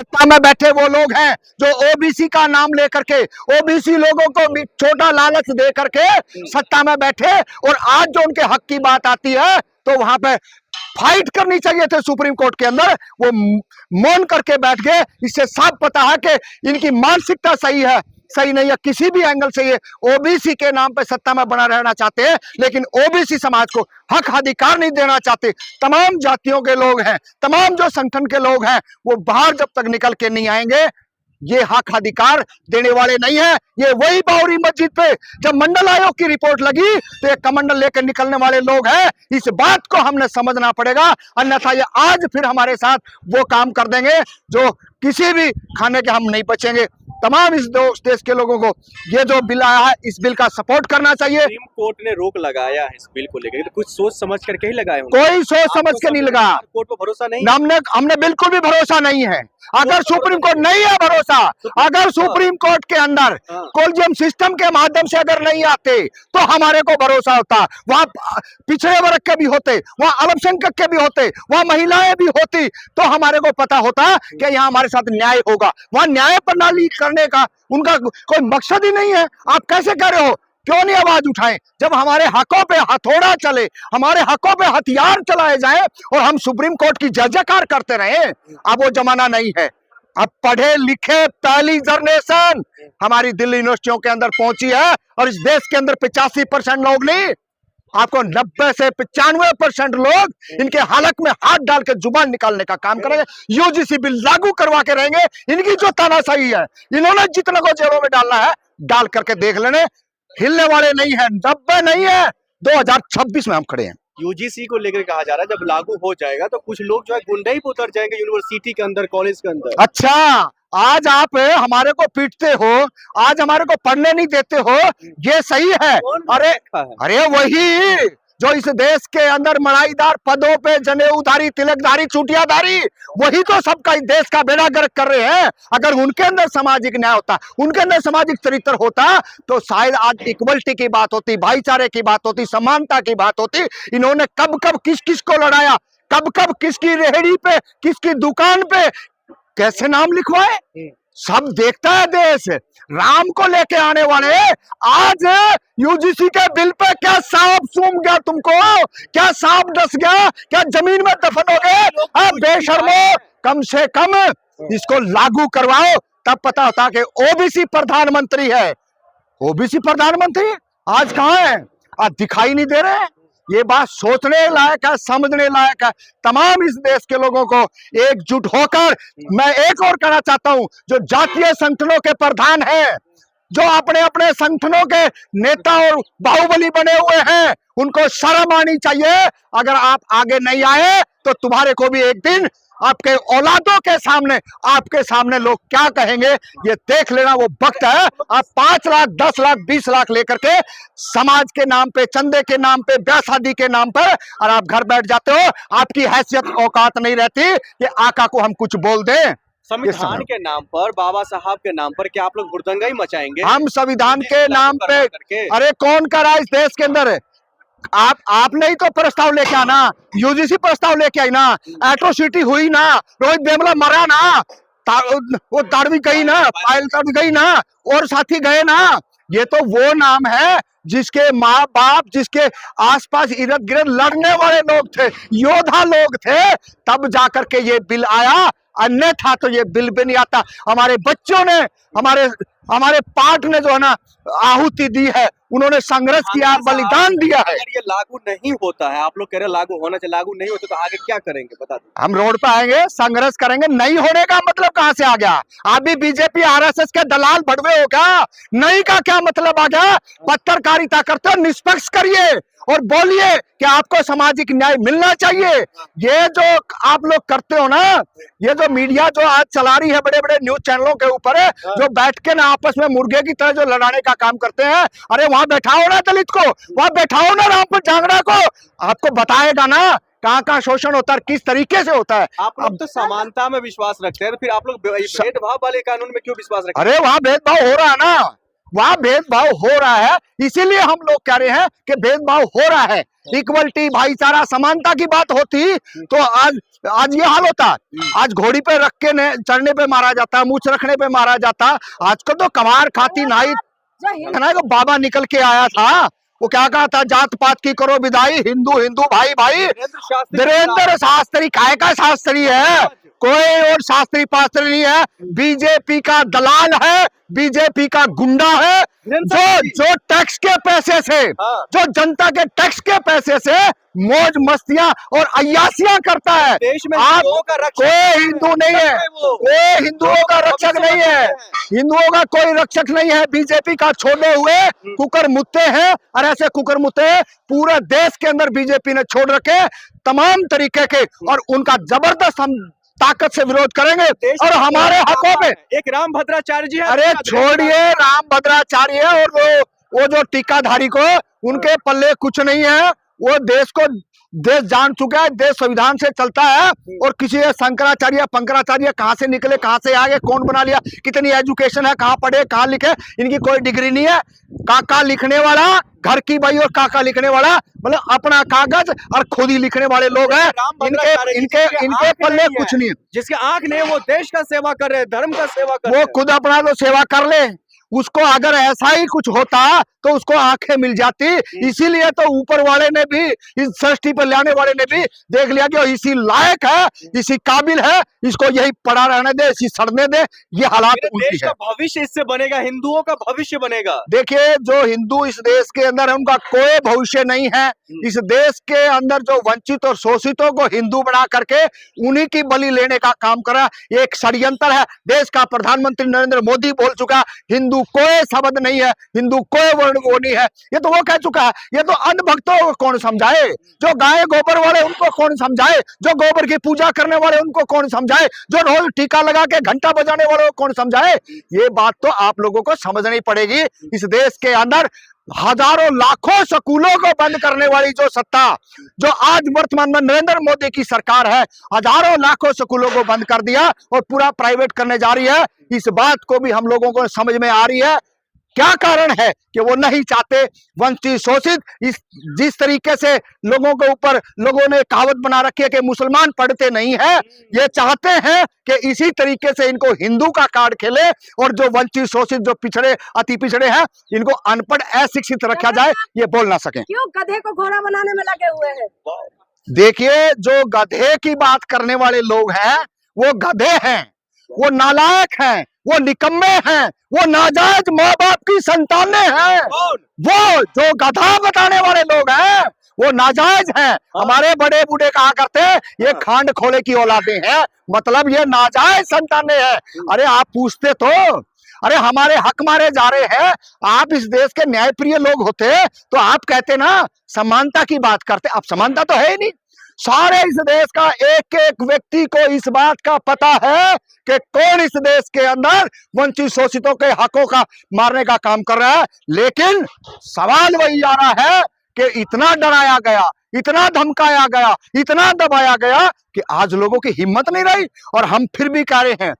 सत्ता में बैठे वो लोग हैं जो ओबीसी का नाम लेकर के ओबीसी लोगों को छोटा लालच दे करके सत्ता में बैठे, और आज जो उनके हक की बात आती है तो वहां पे फाइट करनी चाहिए थे सुप्रीम कोर्ट के अंदर, वो मौन करके बैठ गए। इससे साफ पता है कि इनकी मानसिकता सही नहीं है, किसी भी एंगल से ये ओबीसी के नाम पे सत्ता में बना रहना चाहते हैं, लेकिन ओबीसी समाज को हक अधिकार नहीं देना चाहते। तमाम जातियों के लोग हैं, तमाम जो संगठन के लोग हैं, वो बाहर जब तक निकल के नहीं आएंगे ये हक अधिकार देने वाले नहीं है। ये वही बाबरी मस्जिद पे जब मंडल आयोग की रिपोर्ट लगी तो ये कमंडल लेकर निकलने वाले लोग हैं। इस बात को हमने समझना पड़ेगा, अन्यथा ये आज फिर हमारे साथ वो काम कर देंगे जो किसी भी खाने के हम नहीं बचेंगे। तमाम इस देश के लोगों को ये जो बिल आया है इस बिल का सपोर्ट करना चाहिए। सुप्रीम कोर्ट ने रोक लगाया है इस बिल को लेकर, तो कुछ सोच समझ करके ही लगाए होंगे। कोई सोच समझ के नहीं लगा, कोर्ट पर भरोसा नहीं, हमने बिल्कुल भी भरोसा नहीं है। अगर सुप्रीम कोर्ट नहीं है भरोसा, अगर सुप्रीम कोर्ट के अंदर कोलिजियम सिस्टम के माध्यम से अगर नहीं आते तो हमारे को भरोसा होता। वहां पिछड़े वर्ग के भी होते, वहां अल्पसंख्यक के भी होते, वहां महिलाएं भी होती, तो हमारे को पता होता कि यहाँ हमारे साथ न्याय होगा। वहां न्याय प्रणाली करने का उनका कोई मकसद ही नहीं है। आप कैसे कह रहे हो, क्यों नहीं आवाज उठाएं? जब हमारे हकों पे हथौड़ा चले, हमारे हकों पे हथियार चलाए जाए और हम सुप्रीम कोर्ट की जय जयकार करते रहे, अब वो जमाना नहीं है। अब पढ़े लिखे पहली जनरेशन हमारी दिल्ली यूनिवर्सिटियों के अंदर पहुंची है, और इस देश के अंदर 85% लोग नहीं, आपको 90 से 95% लोग इनके हलक में हाथ डाल के जुबान निकालने का काम करेंगे। यूजीसी बिल लागू करवा के रहेंगे। इनकी जो तानाशाही है, इन्होंने जितने को जेलों में डालना है डाल करके देख लेने, हिलने वाले नहीं है। 90 नहीं है, 2026 में हम खड़े हैं। यूजीसी को लेकर कहा जा रहा है जब लागू हो जाएगा तो कुछ लोग जो है गुंडई पे उतर जाएंगे यूनिवर्सिटी के अंदर, कॉलेज के अंदर। अच्छा, आज आप हमारे को पीटते हो, आज हमारे को पढ़ने नहीं देते हो, ये सही है? अरे वही जो इस देश के अंदर मड़ाईदार पदों पे जनेऊधारी, तिलकधारी, चूटियाधारी, वही तो सबका इस देश का बेड़ा गर्क कर रहे हैं। अगर उनके अंदर सामाजिक न्याय होता, उनके अंदर सामाजिक चरित्र होता, तो शायद आज इक्वलिटी की बात होती, भाईचारे की बात होती, समानता की बात होती। इन्होंने कब कब किस किस को लड़ाया, कब कब किसकी रेहड़ी पे, किसकी दुकान पे कैसे नाम लिखवाए, सब देखता है देश। राम को लेके आने वाले आज यूजीसी के बिल पे क्या सांप सूंघ गया तुमको, क्या सांप डस गया, क्या जमीन में दफन हो गए? बेशर्मो, कम से कम इसको लागू करवाओ, तब पता होता कि ओबीसी प्रधानमंत्री है। ओबीसी प्रधानमंत्री आज कहाँ है? आज दिखाई नहीं दे रहे। ये बात सोचने लायक है, समझने लायक है। तमाम इस देश के लोगों को एकजुट होकर मैं एक और कहना चाहता हूं, जो जातीय संगठनों के प्रधान हैं, जो अपने अपने संगठनों के नेता और बाहुबली बने हुए हैं, उनको शर्म आनी चाहिए। अगर आप आगे नहीं आए तो तुम्हारे को भी एक दिन आपके औलादों के सामने, आपके सामने लोग क्या कहेंगे ये देख लेना। वो वक्त है। आप 5 लाख, 10 लाख, 20 लाख लेकर के समाज के नाम पे, चंदे के नाम पे, ब्याह शादी के नाम पर, और आप घर बैठ जाते हो। आपकी हैसियत औकात नहीं रहती कि आका को हम कुछ बोल दें। संविधान के नाम पर, बाबा साहब के नाम पर क्या आप लोग हुड़दंगा ही मचाएंगे? हम संविधान के नाम पे, अरे कौन कर रहा है इस देश के अंदर? आपने ही तो प्रस्ताव लेके आना, यूजीसी प्रस्ताव लेके आई ना, एट्रोसिटी हुई ना, रोहित वेमुला मरा ना, वो दाढ़वी गई ना, पायल दाढ़वी गई ना, और साथी गए ना। ये तो वो नाम है जिसके माँ बाप, जिसके आसपास इर्द गिर्द लड़ने वाले लोग थे, योद्धा लोग थे, तब जाकर के ये बिल आया। अन्यथा तो ये बिल भी नहीं आता। हमारे बच्चों ने, हमारे पाठ ने जो है ना आहुति दी है, उन्होंने संघर्ष किया, बलिदान दिया है। अगर ये लागू नहीं होता है, आप लोग कह रहे हैं लागू होना चाहिए, लागू नहीं होता तो आगे क्या करेंगे बता दो? हम रोड पे आएंगे, संघर्ष करेंगे। नहीं होने का मतलब कहां से आ गया? आप भी बीजेपी आरएसएस के दलाल भड़वे हो क्या? नहीं का क्या मतलब आ गया? पत्रकारिता करते हो, निष्पक्ष करिए और बोलिए कि आपको सामाजिक न्याय मिलना चाहिए। ये जो आप लोग करते हो ना, ये जो मीडिया जो आज चला रही है बड़े बड़े न्यूज चैनलों के ऊपर, जो बैठ के ना आपस में मुर्गे की तरह जो लड़ाने का काम करते हैं, अरे वहां बैठाओ ना दलित को, वहां बैठाओ ना रामपुर जांगड़ा को, आपको बताएगा ना कहाँ कहाँ शोषण होता है, किस तरीके से होता है। आप लोग तो समानता में विश्वास रखते हैं, फिर आप लोग भेदभाव वाले कानून में क्यों विश्वास रखते हैं? अरे वहां भेदभाव हो रहा है ना, वहां भेदभाव हो रहा है। इसीलिए हम लोग कह रहे हैं कि भेदभाव हो रहा है। इक्वलिटी, भाईचारा, समानता की बात होती तो आज ये हाल होता। आज घोड़ी पे रख के चढ़ने पे मारा जाता, मूछ रखने पे मारा जाता। आजकल तो कमार खाती नाई ना, को बाबा निकल के आया था, वो क्या कहा था, जात पात की करो विदाई, हिंदू हिंदू भाई भाई। वीरेंद्र शास्त्री काय का शास्त्री है, कोई और शास्त्री पास्त्री नहीं है, बीजेपी का दलाल है, बीजेपी का गुंडा है, जो टैक्स के पैसे से, जो जनता के टैक्स के पैसे से मौज मस्तियां और अय्यासियां करता है। देश में आप कोई हिंदू नहीं है, कोई हिंदुओं का रक्षक नहीं है, हिंदुओं का कोई रक्षक नहीं है। बीजेपी का छोड़े हुए कुकर मुत्ते हैं, और ऐसे कुकर मुत्ते पूरे देश के अंदर बीजेपी ने छोड़ रखे तमाम तरीके के, और उनका जबरदस्त हम ताकत से विरोध करेंगे और हमारे हकों में। एक राम भद्राचार्य जी है। अरे छोड़िए राम भद्राचार्य और वो जो टीकाधारी को, उनके पल्ले कुछ नहीं है। वो देश जान चुका है, देश संविधान से चलता है, और किसी शंकराचार्य पंकराचार्य कहां से निकले, कहां से आगे, कौन बना लिया, कितनी एजुकेशन है, कहां पढ़े, कहां लिखे, इनकी कोई डिग्री नहीं है। काका लिखने वाला, घर की बही और काका लिखने वाला, मतलब अपना कागज और खुद ही लिखने वाले लोग हैं। इनके पल्ले कुछ नहीं है। जिसके आंख नहीं, वो देश का सेवा कर रहे हैं, धर्म का सेवा कर रहे हैं। वो खुद अपना तो सेवा कर ले, उसको अगर ऐसा ही कुछ होता तो उसको आंखें मिल जाती। इसीलिए तो ऊपर वाले ने भी, इस सृष्टि पर लाने वाले ने भी देख लिया कि इसी लायक है, इसी काबिल है, इसको यही पड़ा रहने दे, इसी सड़ने दे। ये हालात उनकी देश का भविष्य इससे बनेगा, हिंदुओं का भविष्य बनेगा। देखिए, जो हिंदू इस देश के अंदर है, उनका कोई भविष्य नहीं है। इस देश के अंदर जो वंचित और शोषितों को हिंदू बना करके उन्हीं की बलि लेने का काम करा, ये एक षड्यंत्र है। देश का प्रधानमंत्री नरेंद्र मोदी बोल चुका, हिंदू कोई शब्द नहीं है, हिंदू कोई वर्ण वो नहीं है, ये तो वो कह चुका है। ये तो अंध भक्तों को कौन समझाए, जो गाय गोबर वाले उनको कौन समझाए, जो गोबर की पूजा करने वाले उनको कौन समझाए, जो रोज टीका लगा के घंटा बजाने वालों को कौन समझाए। ये बात तो आप लोगों को समझनी पड़ेगी। इस देश के अंदर हजारों लाखों स्कूलों को बंद करने वाली जो सत्ता, जो आज वर्तमान में नरेंद्र मोदी की सरकार है, हजारों लाखों स्कूलों को बंद कर दिया और पूरा प्राइवेट करने जा रही है। इस बात को भी हम लोगों को समझ में आ रही है। क्या कारण है कि वो नहीं चाहते वंचित शोषित, जिस तरीके से लोगों के ऊपर लोगों ने कहावत बना रखी है कि मुसलमान पढ़ते नहीं है, ये चाहते हैं कि इसी तरीके से इनको हिंदू का कार्ड खेले, और जो वंचित शोषित, जो पिछड़े, अति पिछड़े हैं, इनको अनपढ़ अशिक्षित रखा जाए, ये बोल ना सके। क्यों गधे को घोड़ा बनाने में लगे हुए हैं? देखिए, जो गधे की बात करने वाले लोग हैं वो गधे हैं, वो नालायक हैं, वो निकम्मे हैं, वो नाजायज माँ बाप की संतानें हैं। वो जो गधा बताने वाले लोग हैं वो नाजायज हैं। हमारे बड़े बूढ़े कहा करते हैं ये खांड खोले की औलादे हैं, मतलब ये नाजायज संतानें हैं। अरे आप पूछते तो, अरे हमारे हक मारे जा रहे हैं, आप इस देश के न्यायप्रिय लोग होते तो आप कहते ना समानता की बात करते। अब समानता तो है ही नहीं। सारे इस देश का एक एक व्यक्ति को इस बात का पता है कि कौन इस देश के अंदर वंचित शोषितों के हकों का मारने का काम कर रहा है। लेकिन सवाल वही आ रहा है कि इतना डराया गया, इतना धमकाया गया, इतना दबाया गया कि आज लोगों की हिम्मत नहीं रही। और हम फिर भी कह रहे हैं,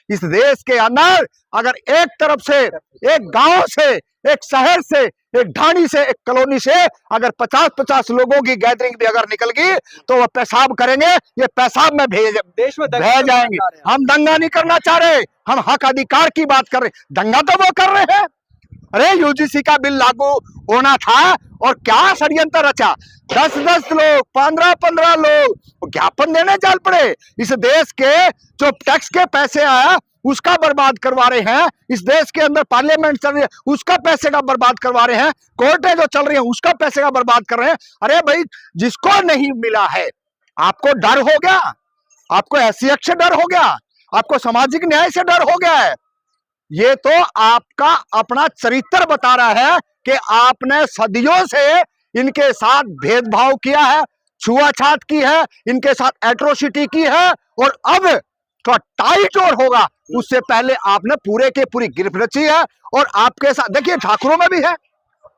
इस देश के अंदर अगर एक तरफ से, एक गांव से, एक शहर से, एक ढाणी से, एक कॉलोनी से अगर 50-50 लोगों की गैदरिंग भी अगर निकल गई तो वह पेशाब करेंगे, ये पेशाब में देश में भेज जाएंगे। हम दंगा नहीं करना चाह रहे, हम हक अधिकार की बात कर रहे। दंगा तो वो कर रहे हैं। अरे यूजीसी का बिल लागू होना था और क्या षड्यंत्र रचा, 10-10 लोग, 15-15 लोग ज्ञापन देने चल पड़े। इस देश के जो टैक्स के पैसे आया उसका बर्बाद करवा रहे हैं। इस देश के अंदर पार्लियामेंट चल रही है उसका पैसे का बर्बाद करवा रहे हैं। कोर्टें जो चल रही हैं उसका पैसे का बर्बाद कर रहे हैं। अरे भाई, जिसको नहीं मिला है, आपको डर हो गया, आपको हैसियत से डर हो गया, आपको सामाजिक न्याय से डर हो गया है। ये तो आपका अपना चरित्र बता रहा है कि आपने सदियों से इनके साथ भेदभाव किया है, छुआछात की है, इनके साथ एट्रोसिटी की है, और अब तो टाइट और होगा उससे पहले आपने पूरे के पूरी गिरफ्त रची है। और आपके साथ देखिए ठाकुरों में भी है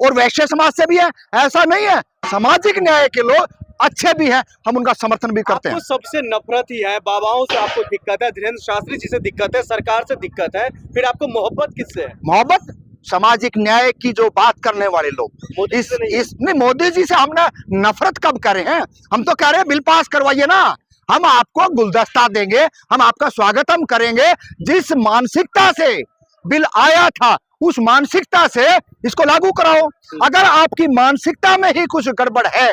और वैश्य समाज से भी है, ऐसा नहीं है। सामाजिक न्याय के लोग अच्छे भी हैं, हम उनका समर्थन भी करते हैं। आपको सबसे नफरत ही है, बाबाओं से आपको दिक्कत है, धीरेन्द्र शास्त्री जी से दिक्कत है, सरकार से दिक्कत है, फिर आपको मोहब्बत किससे है? मोहब्बत सामाजिक न्याय की जो बात करने वाले लोग, मोदी से नहीं। नहीं, मोदी जी से हमने नफरत कब करे हैं? हम तो कह रहे हैं बिल पास करवाइए ना, हम आपको गुलदस्ता देंगे, हम आपका स्वागतम करेंगे। जिस मानसिकता से बिल आया था उस मानसिकता से इसको लागू कराओ। अगर आपकी मानसिकता में ही कुछ गड़बड़ है,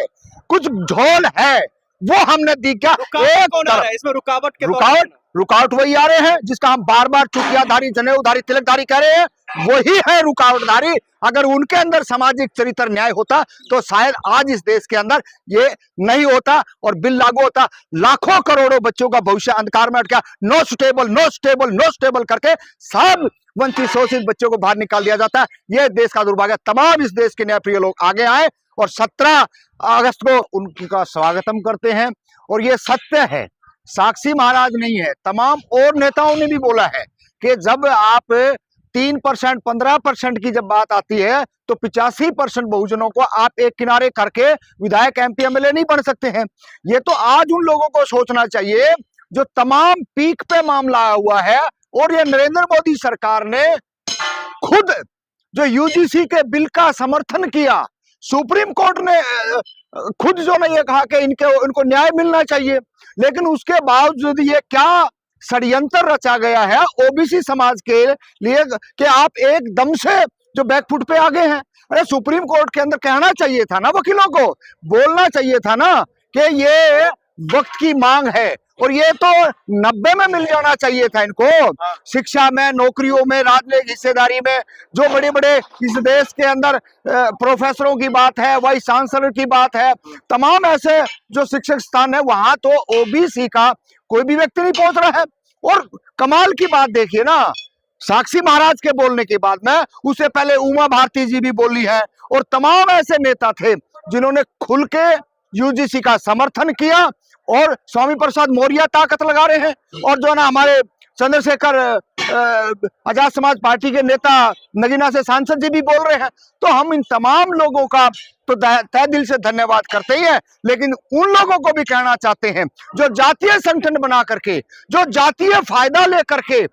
कुछ झोल है, वो हमने दिखा। रुकावट कौन आ रहा है इसमें? रुकावट के तौर पे रुकावट वही आ रहे हैं जिसका हम बार बार चुटियाधारी, जनेऊधारी, तिलकधारी कह रहे हैं, वही है रुकावटधारी। अगर उनके अंदर सामाजिक चरित्र न्याय होता तो शायद आज इस देश के अंदर ये नहीं होता और बिल लागू होता। लाखों करोड़ों बच्चों का भविष्य अंधकार में अटका, no stable, no stable, no stable करके सब वंचित शोषित बच्चों को बाहर निकाल दिया जाता है। यह देश का दुर्भाग्य। तमाम इस देश के न्यायप्रिय लोग आगे आए और 17 अगस्त को उनकी का स्वागतम करते हैं। और ये सत्य है, साक्षी महाराज नहीं है, तमाम और नेताओं ने भी बोला है कि जब आप 3%, 15% की जब बात आती है तो 85% बहुजनों को आप एक किनारे करके विधायक, MP, MLA नहीं बन सकते हैं। ये तो आज उन लोगों को सोचना चाहिए जो तमाम पीक पे मामला हुआ है। और ये नरेंद्र मोदी सरकार ने खुद जो UGC के बिल का समर्थन किया, सुप्रीम कोर्ट ने खुद जो ने ये कहा कि इनको न्याय मिलना चाहिए, लेकिन उसके बावजूद ये क्या षड्यंत्र रचा गया है OBC समाज के लिए कि आप एकदम से जो बैकफुट पे आ गए हैं। अरे सुप्रीम कोर्ट के अंदर कहना चाहिए था ना, वकीलों को बोलना चाहिए था ना कि ये वक्त की मांग है और ये तो 90 में मिल जाना चाहिए था इनको। शिक्षा में, नौकरियों में, राजनीतिक हिस्सेदारी में, जो बड़े बड़े इस देश के अंदर प्रोफेसरों की बात है, वाइस चांसलर की बात है, तमाम ऐसे जो शिक्षक स्थान है, वहां तो OBC का कोई भी व्यक्ति नहीं पहुंच रहा है। और कमाल की बात देखिए ना, साक्षी महाराज के बोलने के बाद में उससे पहले उमा भारती जी भी बोली है और तमाम ऐसे नेता थे जिन्होंने खुल के UGC का समर्थन किया। और स्वामी प्रसाद मौर्य ताकत लगा रहे हैं और जो ना हमारे चंद्रशेखर आजाद समाज पार्टी के नेता नगीना से सांसद जी भी बोल रहे हैं। तो हम इन तमाम लोगों का तो तहे दिल से धन्यवाद करते ही है, लेकिन उन लोगों को भी कहना चाहते हैं जो जातीय संगठन बना करके, जो जातीय फायदा लेकर के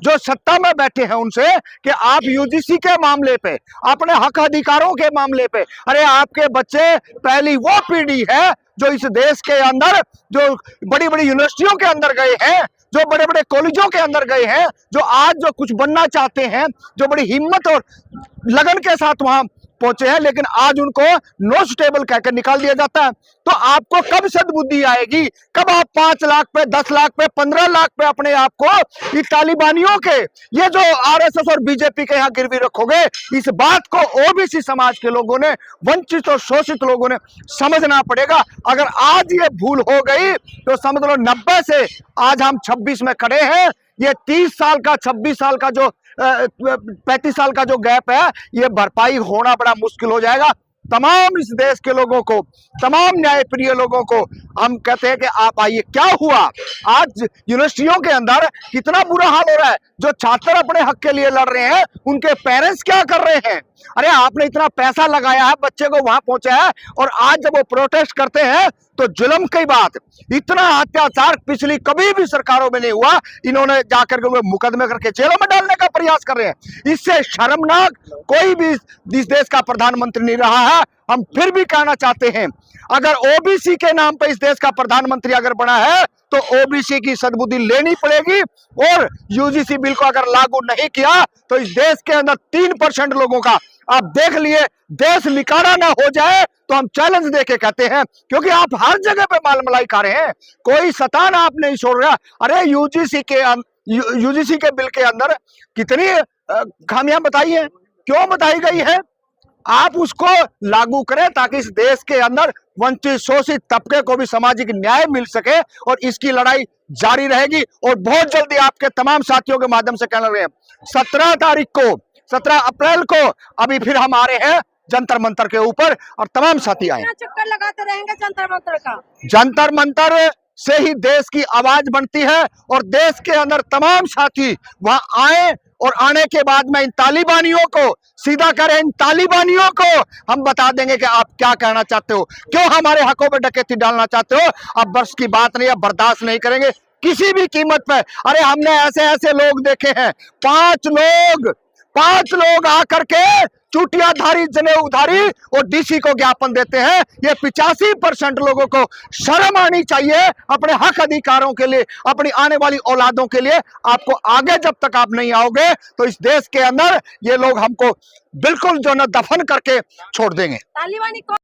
जो सत्ता में बैठे हैं, उनसे कि आप UGC के मामले पे, अपने हक अधिकारों के मामले पे, अरे आपके बच्चे पहली वो पीढ़ी है जो इस देश के अंदर जो बड़ी बड़ी यूनिवर्सिटियों के अंदर गए हैं, जो बड़े बड़े कॉलेजों के अंदर गए हैं, जो आज जो कुछ बनना चाहते हैं, जो बड़ी हिम्मत और लगन के साथ वहां पहुंचे हैं, लेकिन आज उनको नो स्टेबल कहकर निकाल दिया जाता है। तो आपको कब सद्बुद्धि आएगी? कब आप 5 लाख पे, 10 लाख पे, 15 लाख पे अपने आप को ये तालिबानियों के, ये जो RSS और BJP के यहाँ गिरवी रखोगे? इस बात को OBC समाज के लोगों ने, वंचित और शोषित लोगों ने समझना पड़ेगा। अगर आज ये भूल हो गई तो समझ लो 90 से आज हम 26 में खड़े हैं। ये 30 साल का, 26 साल का जो 35 साल का जो गैप है, ये भरपाई होना बड़ा मुश्किल हो जाएगा। तमाम इस देश के लोगों को, तमाम न्यायप्रिय लोगों को हम कहते हैं कि आप आइए। क्या हुआ आज यूनिवर्सिटियों के अंदर? कितना बुरा हाल हो रहा है। जो छात्र अपने हक के लिए लड़ रहे हैं, उनके पेरेंट्स क्या कर रहे हैं? अरे आपने इतना पैसा लगाया है, बच्चे को वहां पहुंचा है, और आज जब वो प्रोटेस्ट करते हैं तो जुल्म की बात, इतना अत्याचार पिछली कभी भी सरकारों में नहीं हुआ। इन्होंने जाकर के मुकदमे करके जेलों में डालने का प्रयास कर रहे हैं। इससे शर्मनाक कोई भी इस देश का प्रधानमंत्री नहीं रहा है। हम फिर भी कहना चाहते हैं, अगर OBC के नाम पर इस देश का प्रधानमंत्री अगर बना है तो OBC की सद्बुद्धि लेनी पड़ेगी। और UGC बिल को अगर लागू नहीं किया तो इस देश के अंदर 3% लोगों का आप देख लिए देश निकाला ना हो जाए तो हम चैलेंज देके कहते हैं, क्योंकि आप हर जगह पे माल मलाई खा रहे हैं, कोई सतान आप नहीं छोड़ रहा। अरे UGC के बिल के अंदर कितनी खामियां बताई हैं, क्यों बताई गई है? आप उसको लागू करें ताकि इस देश के अंदर वंचित शोषित तबके को भी सामाजिक न्याय मिल सके, और इसकी लड़ाई जारी रहेगी। और बहुत जल्दी आपके तमाम साथियों के माध्यम से कहना रहे हैं, 17 अप्रैल को अभी फिर हम आ रहे हैं जंतर मंतर के ऊपर, और तमाम साथी आए। चक्कर लगाते रहेंगे जंतर मंतर का। जंतर मंतर से ही देश की आवाज बनती है, और देश के अंदर तमाम साथी वहां आए, और आने के बाद में इन तालिबानियों को सीधा करें। इन तालिबानियों को हम बता देंगे कि आप क्या कहना चाहते हो, क्यों हमारे हकों पर डकैती डालना चाहते हो। अब बस की बात नहीं है, बर्दाश्त नहीं करेंगे किसी भी कीमत पर। अरे हमने ऐसे ऐसे लोग देखे हैं, 5 5 लोग आकर के चूटियाधारी जनेऊधारी और डीसी को ज्ञापन देते हैं। ये 85% लोगों को शर्म आनी चाहिए अपने हक अधिकारों के लिए, अपनी आने वाली औलादों के लिए। आपको आगे जब तक आप नहीं आओगे तो इस देश के अंदर ये लोग हमको बिल्कुल जो न दफन करके छोड़ देंगे। तालिबानी